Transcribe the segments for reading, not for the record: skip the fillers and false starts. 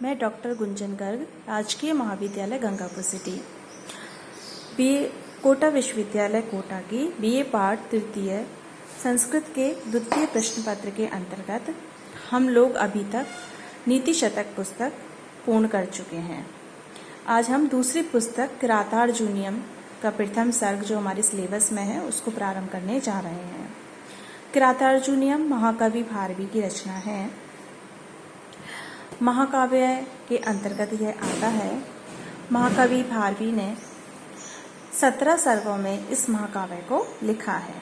मैं डॉक्टर गुंजन गर्ग, राजकीय महाविद्यालय गंगापुर सिटी, बीए कोटा विश्वविद्यालय कोटा की बीए पाठ तृतीय संस्कृत के द्वितीय प्रश्न पत्र के अंतर्गत हम लोग अभी तक नीति शतक पुस्तक पूर्ण कर चुके हैं। आज हम दूसरी पुस्तक किरातार्जुनीयम का प्रथम सर्ग जो हमारे सिलेबस में है उसको प्रारंभ करने जा रहे हैं। किरातार्जुनीयम महाकवि भारवी की रचना है। महाकाव्य के अंतर्गत यह आता है। महाकवि भारवी ने 17 सर्गों में इस महाकाव्य को लिखा है।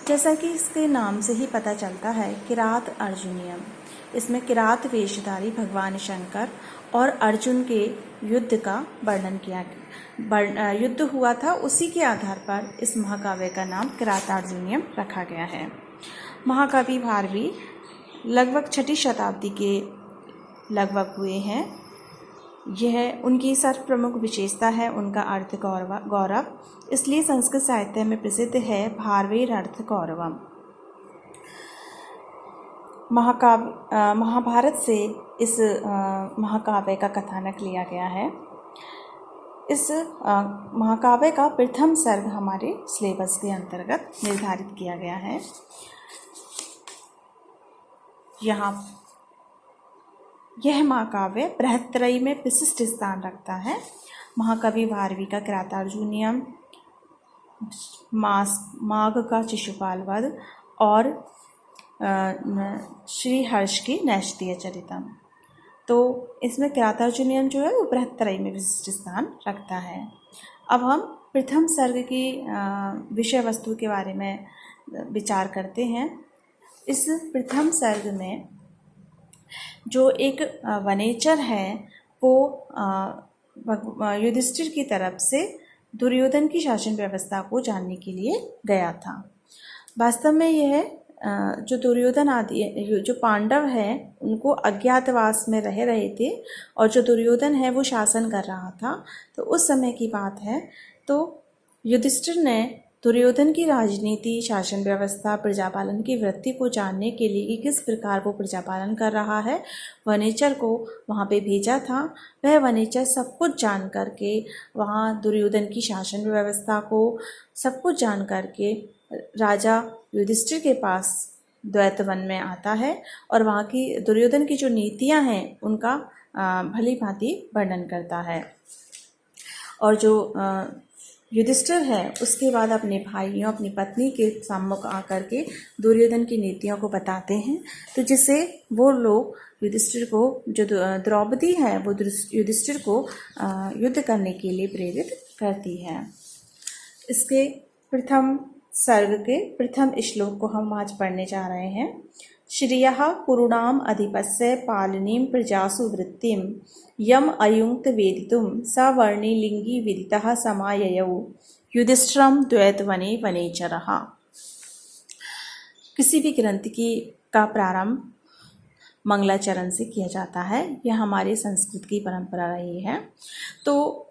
जैसा कि इसके नाम से ही पता चलता है, किरात अर्जुनीयम, इसमें किरात वेशधारी भगवान शंकर और अर्जुन के युद्ध का वर्णन किया युद्ध हुआ था, उसी के आधार पर इस महाकाव्य का नाम किरातार्जुनीयम रखा गया है। महाकवि भारवी लगभग 6ठी शताब्दी के लगभग हुए हैं। यह उनकी सर्व प्रमुख विशेषता है उनका अर्थ गौरव, इसलिए संस्कृत साहित्य में प्रसिद्ध है भारवेर अर्थ गौरवम। महाभारत से इस महाकाव्य का कथानक लिया गया है। इस महाकाव्य का प्रथम सर्ग हमारे सिलेबस के अंतर्गत निर्धारित किया गया है। यह महाकाव्य बृहत्त्रयी में विशिष्ट स्थान रखता है। महाकवि भारवी का किरातार्जुनीयम, माघ का शिशुपाल वध और श्री हर्ष की नैषधीय चरितम, तो इसमें किरातार्जुनीयम जो है वो बृहत्त्रयी में विशिष्ट स्थान रखता है। अब हम प्रथम सर्ग की विषय वस्तु के बारे में विचार करते हैं। इस प्रथम सर्ग में जो एक वनेचर है वो युधिष्ठिर की तरफ से दुर्योधन की शासन व्यवस्था को जानने के लिए गया था। वास्तव में यह जो दुर्योधन आदि जो पांडव हैं उनको अज्ञातवास में रह रहे थे और जो दुर्योधन है वो शासन कर रहा था। तो उस समय की बात है। तो युधिष्ठिर ने दुर्योधन की राजनीति, शासन व्यवस्था, प्रजापालन की वृत्ति को जानने के लिए कि किस प्रकार वो प्रजापालन कर रहा है, वनेचर को वहाँ पे भेजा था। वह वनेचर सब कुछ जान करके वहाँ दुर्योधन की शासन व्यवस्था को सब कुछ जान करके राजा युधिष्ठिर के पास द्वैत वन में आता है और वहाँ की दुर्योधन की जो नीतियाँ हैं उनका भली भांति वर्णन करता है। और जो युधिष्ठिर है उसके बाद अपने भाइयों, अपनी पत्नी के सम्मुख आकर के दुर्योधन की नीतियों को बताते हैं, तो जिससे वो लोग युधिष्ठिर को, जो द्रौपदी है वो युधिष्ठिर को युद्ध करने के लिए प्रेरित करती है। इसके प्रथम सर्ग के प्रथम श्लोक को हम आज पढ़ने जा रहे हैं। श्रियः कुरुणाम अधिपस्य पालनीं प्रजासु वृत्तिं यम अयुक्त वेदितुं सवर्णी लिंगी विदितः समाययौ युधिष्ठिरं द्वैतवने वनेचरः। किसी भी ग्रंथ का प्रारंभ मंगलाचरण से किया जाता है। यह हमारी संस्कृत की परंपरा रही है। तो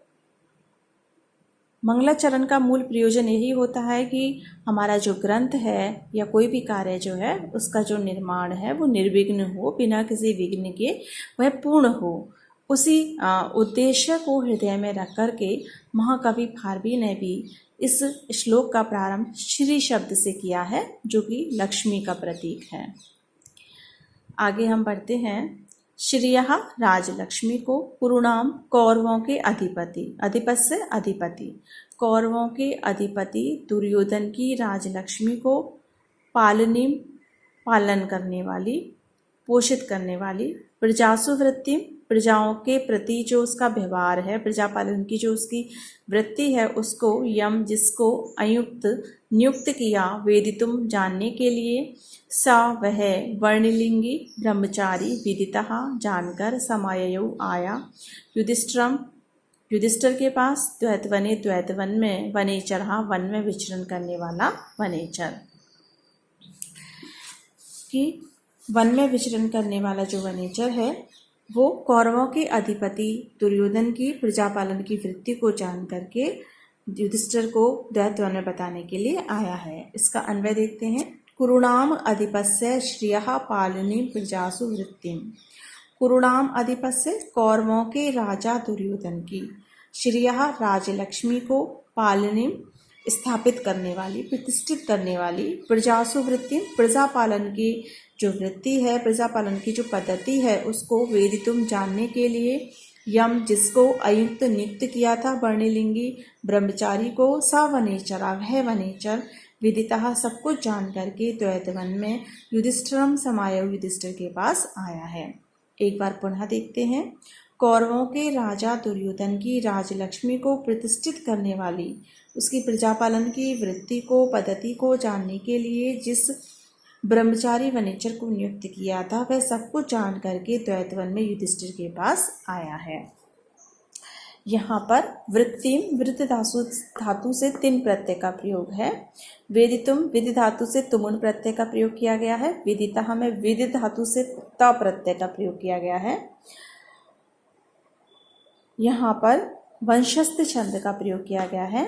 मंगलाचरण का मूल प्रयोजन यही होता है कि हमारा जो ग्रंथ है या कोई भी कार्य जो है उसका जो निर्माण है वो निर्विघ्न हो, बिना किसी विघ्न के वह पूर्ण हो। उसी उद्देश्य को हृदय में रख कर के महाकवि भारवी ने भी इस श्लोक का प्रारंभ श्री शब्द से किया है, जो कि लक्ष्मी का प्रतीक है। आगे हम बढ़ते हैं। श्रियः राजलक्ष्मी को, कुरुणाम कौरवों के अधिपति, अधिपत से अधिपति, कौरवों के अधिपति दुर्योधन की राजलक्ष्मी को, पालनी पालन करने वाली, पोषित करने वाली, प्रजासु वृत्ति प्रजाओं के प्रति जो उसका व्यवहार है, प्रजा पालन की जो उसकी वृत्ति है उसको, यम जिसको अयुक्त नियुक्त किया, वेदितुम जानने के लिए, सा वह वर्णलिंगी ब्रह्मचारी विदितः जानकर, समाययौ आया, युधिष्ठिर के पास, द्वैतवने द्वैतवन में, वनेचरः वन में विचरण करने वाला वनेचर। कि वन में विचरण करने वाला जो वनेचर है वो कौरवों के अधिपति दुर्योधन की प्रजापालन की वृत्ति को जान करके युधिष्ठिर को द्वैतवन में बताने के लिए आया है। इसका अन्वय देखते हैं। कुरुणाम अधिपस्य श्रियः पालनी प्रजासु वृत्तिम। कुरुणाम अधिपस्य कौरवों के राजा दुर्योधन की। श्रियः राजलक्ष्मी को पालने स्थापित करने वाली, प्रतिष्ठित करने वाली, प्रजासु वृत्ति प्रजा पालन की जो वृत्ति है, प्रजा पालन की जो पद्धति है उसको वेदितुम जानने के लिए, यम जिसको अयुक्त नियुक्त किया था वर्णिलिंगी ब्रह्मचारी को, स वनेचर वह वनेचर, विदितः सब कुछ जान करके द्वैतवन में युधिष्ठिरम समायो युधिष्ठिर के पास आया है। एक बार पुनः देखते हैं। कौरवों के राजा दुर्योधन की राजलक्ष्मी को प्रतिष्ठित करने वाली, उसकी प्रजापालन की वृत्ति को पद्धति को जानने के लिए जिस ब्रह्मचारी वनेचर को नियुक्त किया था वह सब कुछ जान करके द्वैतवन में युधिष्ठिर के पास आया है। यहाँ पर वृत्तिम वृत्त धातु से तिन प्रत्यय का प्रयोग है। वेदितुम विधि धातु से तुमुन प्रत्यय का प्रयोग किया गया है। विदितः में विधि धातु से त प्रत्यय का प्रयोग किया गया है। यहाँ पर वंशस्थ छंद का प्रयोग किया गया है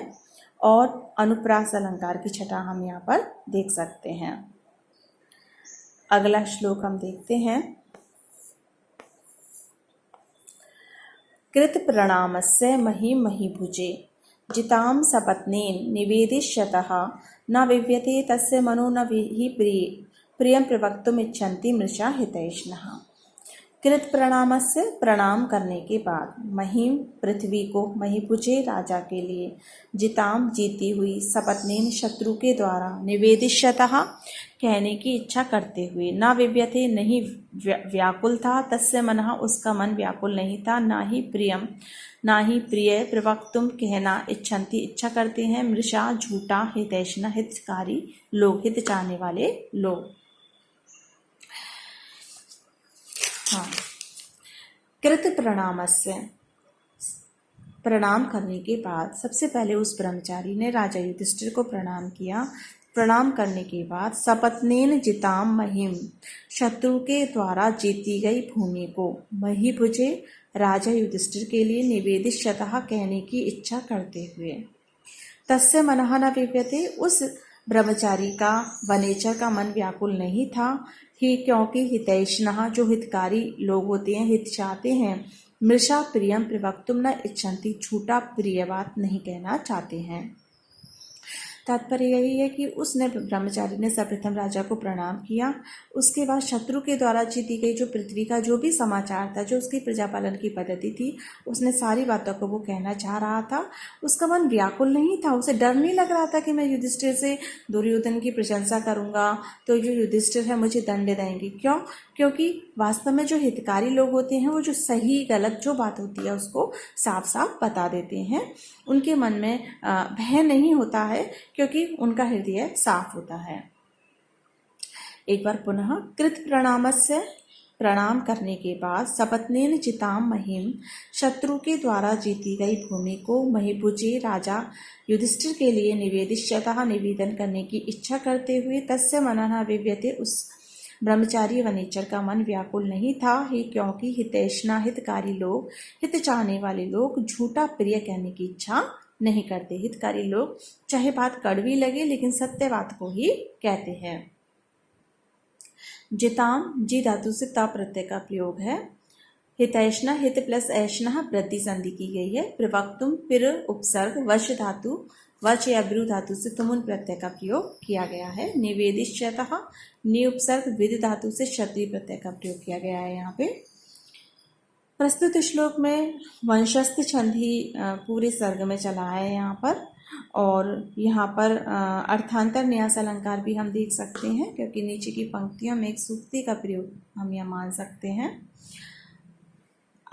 और अनुप्रास अलंकार की छटा हम यहाँ पर देख सकते हैं। अगला श्लोक हम देखते हैं। कृत प्रणामस्य महीभुजे जिताम सपत्नेन निवेदिष्यतः न विव्यते तस्य मनो न हि प्रियं प्रवक्तुम इच्छन्ति मृषा हितैषिणः। कृत प्रणामस्य प्रणाम करने के बाद, महीम पृथ्वी को, महीभुजे राजा के लिए, जिताम जीती हुई, सपत्नेन शत्रु के द्वारा, निवेदिष्यतः कहने की इच्छा करते हुए, ना विव्यते नहीं व्याकुल था, तस्य मनः उसका मन व्याकुल नहीं था, ना ही प्रियम ना ही प्रिय, प्रवक्तुम कहना, इच्छन्ति इच्छा करते हैं, मृषा झूठा, हितैषिणः हितकारी लोग, हित चाहने वाले लोग। हाँ, कृत प्रणामस्य प्रणाम करने के बाद सबसे पहले उस ब्रह्मचारी ने राजा युधिष्ठिर को प्रणाम किया। प्रणाम करने के बाद सपत्नेन जिताम महिम शत्रु के द्वारा जीती गई भूमि को, महीभुजे राजा युधिष्ठिर के लिए निवेदिष्यतः कहने की इच्छा करते हुए, तस्य मनः न विव्यते उस ब्रह्मचारी का वनेचर का मन व्याकुल नहीं था, ही क्योंकि हितैषिणः जो हितकारी लोग होते हैं, हित चाहते हैं, मृषा प्रियम प्रवक्तुम न इच्छन्ति झूठा प्रिय बात नहीं कहना चाहते हैं। तात्पर्य यही है कि उसने ब्रह्मचारी ने सर्वप्रथम राजा को प्रणाम किया। उसके बाद शत्रु के द्वारा जीती गई जो पृथ्वी का जो भी समाचार था, जो उसकी प्रजापालन की पद्धति थी, उसने सारी बातों को वो कहना चाह रहा था। उसका मन व्याकुल नहीं था, उसे डर नहीं लग रहा था कि मैं युधिष्ठिर से दुर्योधन की प्रशंसा करूंगा तो जो युधिष्ठिर है मुझे दंड देंगे। क्यों? क्योंकि वास्तव में जो हितकारी लोग होते हैं वो जो सही गलत जो बात होती है उसको साफ साफ बता देते हैं। उनके मन में भय नहीं होता है क्योंकि उनका हृदय साफ होता है। एक बार पुनः कृत प्रणामस्य प्रणाम करने के बाद, सपत्नेन जिताम महिम शत्रु के द्वारा जीती गई भूमि को, महीभुजे राजा युधिष्ठिर के लिए निवेदिष्यतः निवेदन करने की इच्छा करते हुए, तस्य मनः न विव्यते उस ब्रह्मचारी वनेचर का मन व्याकुल नहीं था, ही क्योंकि हितैषिणः हितकारी लोग, हित चाहने वाले लोग झूठा प्रिय कहने की इच्छा नहीं करते। हितकारी लोग चाहे बात कड़वी लगे लेकिन सत्य बात को ही कहते हैं। जिताम जी धातु से ता प्रत्यय का प्रयोग है। हितैषिणः हित प्लस ऐषिणः वृद्धि संधि की गई है। प्रवक्तुम पिर उपसर्ग वश धातु वच या ब्रू धातु से तुमुन प्रत्यय का प्रयोग किया गया है। निवेदिष्यतः नि उपसर्ग विधि धातु से क्षत्रिय प्रत्यय का प्रयोग किया गया है। यहाँ पे प्रस्तुत श्लोक में वंशस्थ छंद ही पूरे सर्ग में चला है यहाँ पर, और यहाँ पर अर्थांतर न्यास अलंकार भी हम देख सकते हैं क्योंकि नीचे की पंक्तियों में एक सूक्ति का प्रयोग हम यह मान सकते हैं।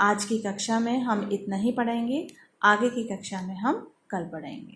आज की कक्षा में हम इतना ही पढ़ेंगे, आगे की कक्षा में हम कल पढ़ेंगे।